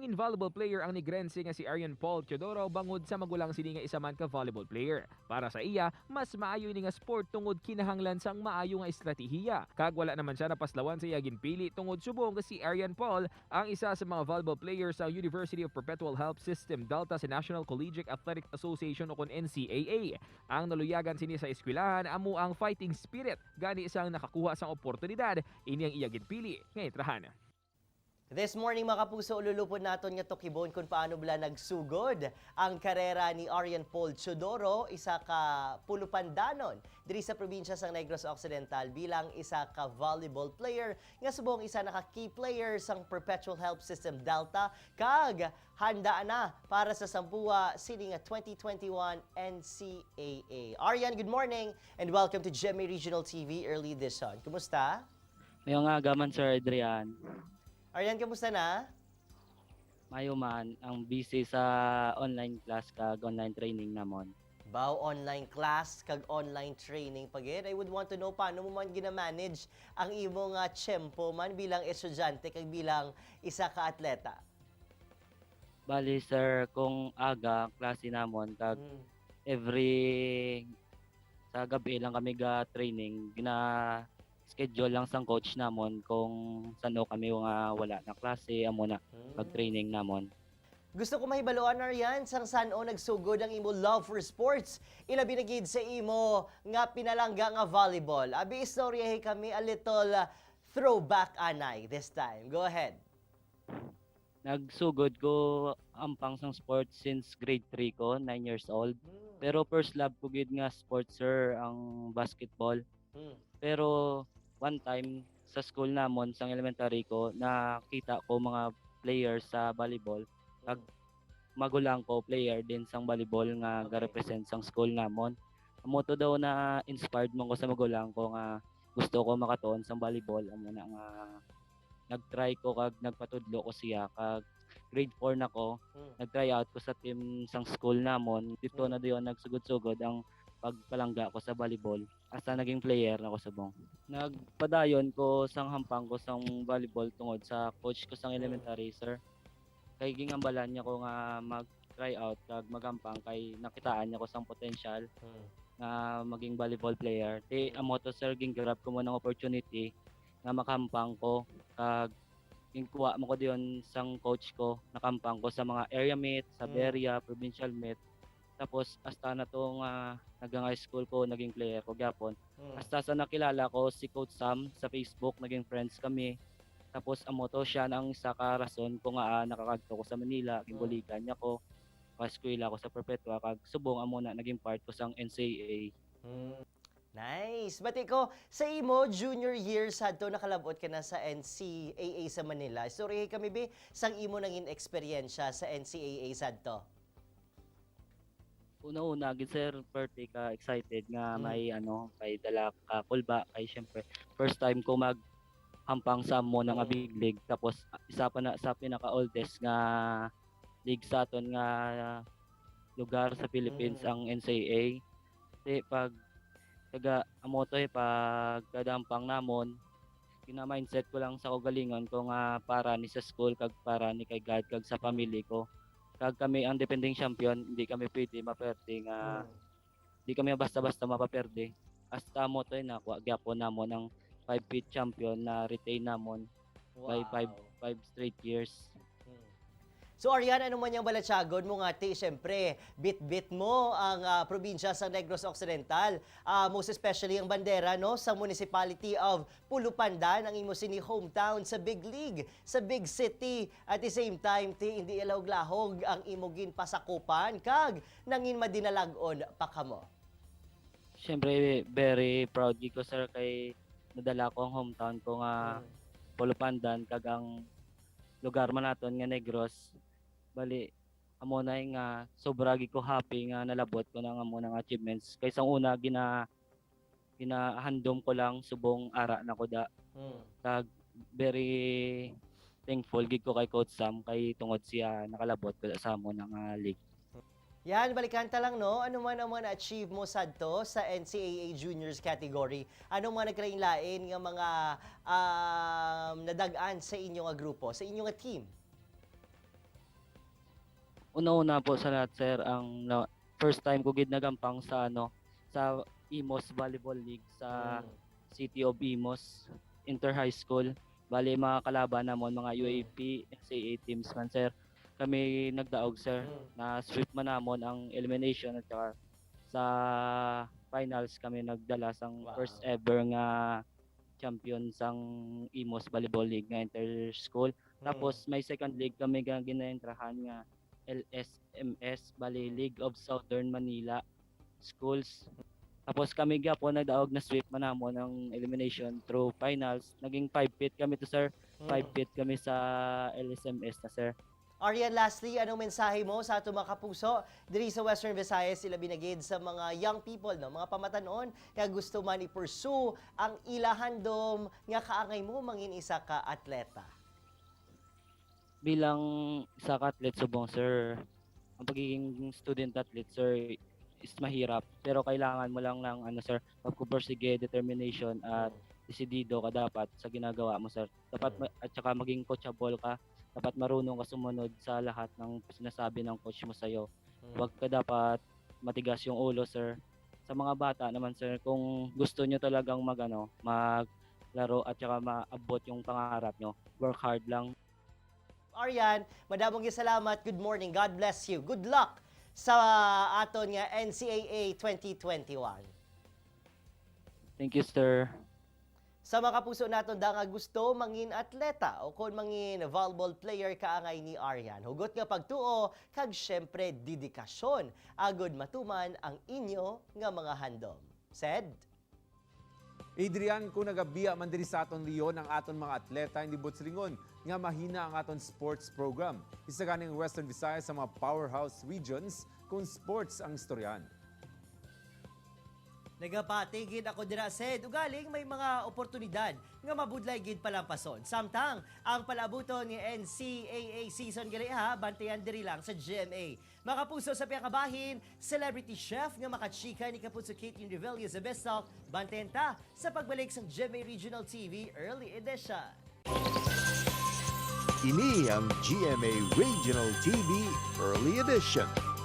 invaluable player ang Negrense nga si Arian Paul Teodoro bangod sa magulang sini nga isa man ka volleyball player. Para sa iya, mas maayo ni nga sport tungod kinahanglan sang maayo nga estratehiya. Kag wala naman siya napaslawan sa iya ginpili tungod subong nga si Arian Paul ang isa sa mga volleyball players sa University of Perpetual Help System Delta sa National Collegiate Athletic Association o kon NCAA. Ang naluyagan sini sa eskwelahan amo ang fighting spirit gani isang nakakuha sang oportunidad ini ang iya ginpili nga itrahan. This morning mga kapuso, ululupod naton nga tukibon kung paano bala nagsugod ang karera ni Arian Paul Teodoro, isa ka pulupandanon diri sa probinsya sang Negros Occidental bilang isa ka volleyball player nga subong isa naka key player sang Perpetual Help System Delta kag handa na para sa sampuwa sini nga 2021 NCAA. Arian, good morning and welcome to GMA Regional TV early this on. Kumusta? Mayong agaman, Sir Adrian. Arian, kamusta na? Mayo man, ang busy sa online class kag online training namon. Bao online class kag online training pagid. I would want to know paano mo man gina-manage ang imong tiyempo man bilang estudyante kag bilang isa ka atleta. Bali, sir, kung aga, klase namon, kag every sa gabi lang kami ga training, schedule lang sang coach namon kung sano kami nga wala na klase amo na pag-training namon. Gusto ko mahibaluan Arian sang sano nagsugod ang imo love for sports. Ilabi na gid sa imo nga pinalangga nga volleyball. Abi istoryahe kami a little throwback anay this time. Go ahead. Nagsugod ko ampang sang sports since grade 3 ko, 9 years old. Pero first love ko gid nga sports, sir, ang basketball. Pero one time sa school namon sang elementary ko nakita ko mga players sa volleyball kag magulang ko player din sang volleyball nga ga-represent sang school namon. Amo to daw na inspired man ko sa magulang ko nga gusto ko makatuon sang volleyball amo na nga nag-try ko kag nagpatudlo ko siya kag grade 4 na ko nag-try out ko sa team sang school namon dito na diyon nagsugod-sugod ang pagpalangga ko sa volleyball asa naging player ako sa bong. Nagpadayon ko sang hampang ko sang volleyball tungod sa coach ko sang elementary, sir. Kay gingambalan niya ko nga mag-try out kag magampang kay nakitaan niya ko sang potential nga maging volleyball player. Ti amo to, sir, gingrab ko mo ng opportunity nga makampang ko kag gingkuha mo ko diyon sang coach ko nakampang ko sa mga area meet, sa Beria, provincial meet. Tapos hasta na to nga nagang high school ko naging player ko gyapon. Hasta sa nakilala ko si Coach Sam sa Facebook, naging friends kami. Tapos amo to siya ang isa ka rason ko nga nakakadto ko sa Manila, gimbulikan niya ko. Paskwela ko sa Perpetua kag subong amo na naging part ko sang NCAA. Nice. Bati ko, sa imo junior year sadto nakalabot ka na sa NCAA sa Manila. Sorry kami be sang imo nangin eksperyensya sa NCAA sadto. Una-una gid, sir, birthday ka excited nga may may dala ka kulba kay syempre first time ko hampang sa mo ng big league tapos isa pa na sa pinaka oldest nga league sa aton nga lugar sa Philippines ang NCAA. Pag taga amo to pag kadampang namon kina-mindset ko lang sa kagalingon ko nga para ni sa school kag para ni kay God kag sa family ko. Kag kami ang defending champion, hindi kami pwede maperde nga hindi kami basta-basta mapaperde. Hasta mo to nakuha gyapon namon ang 5-peat champion na retain namon by 5 straight years. So Arian, ano man yung balatsagon mo nga ti, syempre, bit-bit mo ang probinsya sa Negros Occidental. Most especially ang bandera no, sa municipality of Pulupandan, ang imo sini hometown sa big league, sa big city. At the same time, ti, hindi ilahog-lahog ang imo ginpasakupan, kag nangin madinalagon pa kamo. Syempre, very proud ko, sir, kay nadala ko ang hometown ko nga Pulupandan kag ang lugar man naton nga Negros. Bali amo na nga sobra gi ko happy nga nalabot ko nang amo nang achievements kaysa una ginahandom ko lang subong ara na ko da. Kag very thankful gid ko kay Coach Sam kay tungod siya nakalabot ko sa amo nang league. Yan, balikan ta lang, no? Ano man ang mga na-achieve mo sadto sa NCAA Juniors category? Ano man nagkainlain nga mga nadagaan sa inyo nga grupo, sa inyo nga team? Una-una po sa lahat sir, first time ko gid nagampang sa sa Imos Volleyball League sa City of Imos Inter High School. Bali mga kalaban namon mga UAP, NCAA teams man sir. Kami nagdaog sir na sweep man namon ang elimination at saka sa finals kami nagdala sang first ever nga champion sang Imos Volleyball League nga inter school. Tapos may second league kami nga ginaentrahan nga LSMS bali League of Southern Manila Schools. Tapos kami po nagdaog na sweep man namon ang elimination through finals. Naging 5-pit kami to sir. 5-pit kami sa LSMS na sir. Arian, lastly, anong mensahe mo sa atong mga kapuso diri sa Western Visayas sila binagid sa mga young people, no? Mga pamatanon kaya gusto man i-pursue ang ilahandom nga kaangay mo mangin isa ka atleta. Bilang isa ka athlete subong sir, ang pagiging student athlete sir is mahirap pero kailangan mo lang ng sir, pagpupursige, determination at desidido ka dapat sa ginagawa mo sir. Dapat at saka maging coachable ka. Dapat marunong ka sumunod sa lahat ng sinasabi ng coach mo sa'yo. Huwag ka dapat matigas yung ulo, sir. Sa mga bata naman, sir, kung gusto nyo talagang maglaro at saka maabot yung pangarap nyo, work hard lang. Arian, madamong salamat. Good morning. God bless you. Good luck sa aton nga NCAA 2021. Thank you, sir. Sa mga kapuso naton da nga gusto mangin atleta o kon mangin volleyball player kaangay ni Arian. Hugot nga pagtuo kag syempre dedikasyon agod matuman ang inyo nga mga handom. Said Adrian, kung nagabiya man diri sa aton Leon ang aton mga atleta hindi butlingon nga mahina ang aton sports program. Isa kaning Western Visayas sa mga powerhouse regions kung sports ang istoryan. nagapatigid ako dira said ugaling may mga oportunidad nga mabudlay gid palampason. Samtang ang palabuton ni NCAA season gali ha bantayan diri lang sa GMA. Makapuso sa piyakabahin, celebrity chef nga makachika ni Kapuso Kate Revelia sa Best Talk, bantayan ta sa pagbalik sa GMA Regional TV Early Edition. Ini ang GMA Regional TV Early Edition.